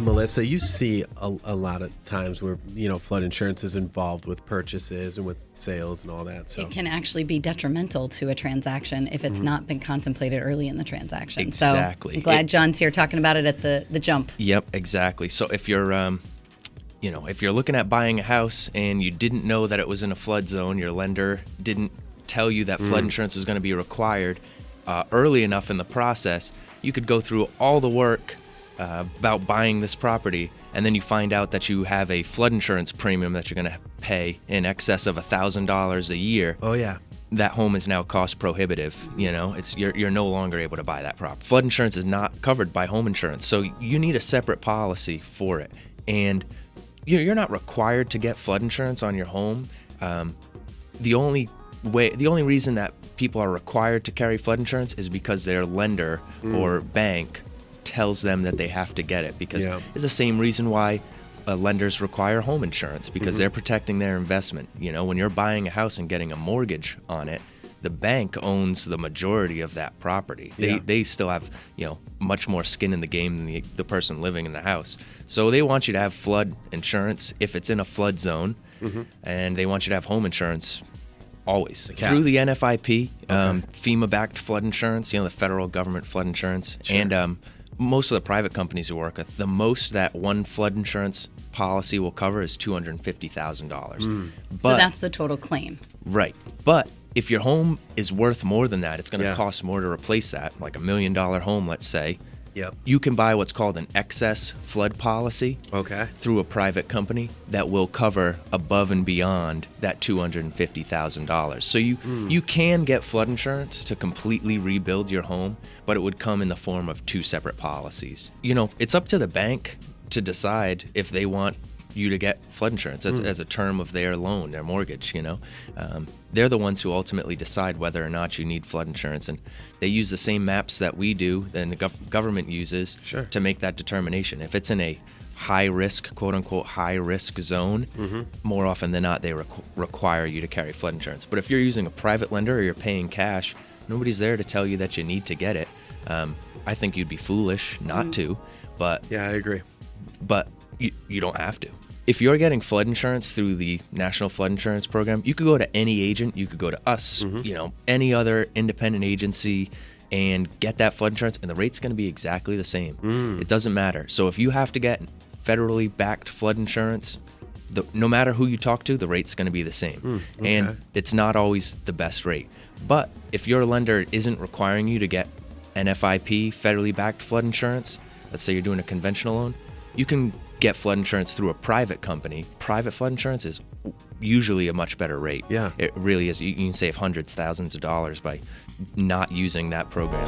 Melissa, you see a lot of times where, flood insurance is involved with purchases and with sales and all that. So it can actually be detrimental to a transaction if it's not been contemplated early in the transaction. Exactly. So I'm glad John's here talking about it at the jump. Yep, exactly. So if you're, if you're looking at buying a house and you didn't know that it was in a flood zone, your lender didn't tell you that flood insurance was going to be required early enough in the process, you could go through all the work about buying this property, and then you find out that you have a flood insurance premium that you're going to pay in excess of $1,000 a year. Oh yeah. That home is now cost prohibitive. You're no longer able to buy that property. Flood insurance is not covered by home insurance, so you need a separate policy for it. And you're not required to get flood insurance on your home. The only reason that people are required to carry flood insurance is because their lender or bank tells them that they have to get it, because it's the same reason why lenders require home insurance, because they're protecting their investment. When you're buying a house and getting a mortgage on it, the bank owns the majority of that property. They still have much more skin in the game than the person living in the house. So they want you to have flood insurance if it's in a flood zone, and they want you to have home insurance always through the NFIP, FEMA-backed flood insurance, the federal government flood insurance, and most of the private companies we work with, the most that one flood insurance policy will cover is $250,000. So that's the total claim. Right. But if your home is worth more than that, it's going to cost more to replace that, like $1 million home, let's say. Yep. You can buy what's called an excess flood policy through a private company that will cover above and beyond that $250,000. So you can get flood insurance to completely rebuild your home, but it would come in the form of two separate policies. It's up to the bank to decide if they want you to get flood insurance as a term of their loan, their mortgage. They're the ones who ultimately decide whether or not you need flood insurance, and they use the same maps that we do and the government uses to make that determination. If it's in a high risk, quote unquote high risk zone, more often than not they require you to carry flood insurance. But if you're using a private lender or you're paying cash, nobody's there to tell you that you need to get it. I think you'd be foolish not to, but yeah, I agree. But you don't have to. If you're getting flood insurance through the National Flood Insurance Program, you could go to any agent. You could go to us, any other independent agency, and get that flood insurance, and the rate's going to be exactly the same. It doesn't matter. So if you have to get federally backed flood insurance, no matter who you talk to, the rate's going to be the same. And it's not always the best rate. But if your lender isn't requiring you to get NFIP, federally backed flood insurance, let's say you're doing a conventional loan, you can get flood insurance through a private company. Private flood insurance is usually a much better rate. Yeah. It really is. You can save hundreds, thousands of dollars by not using that program.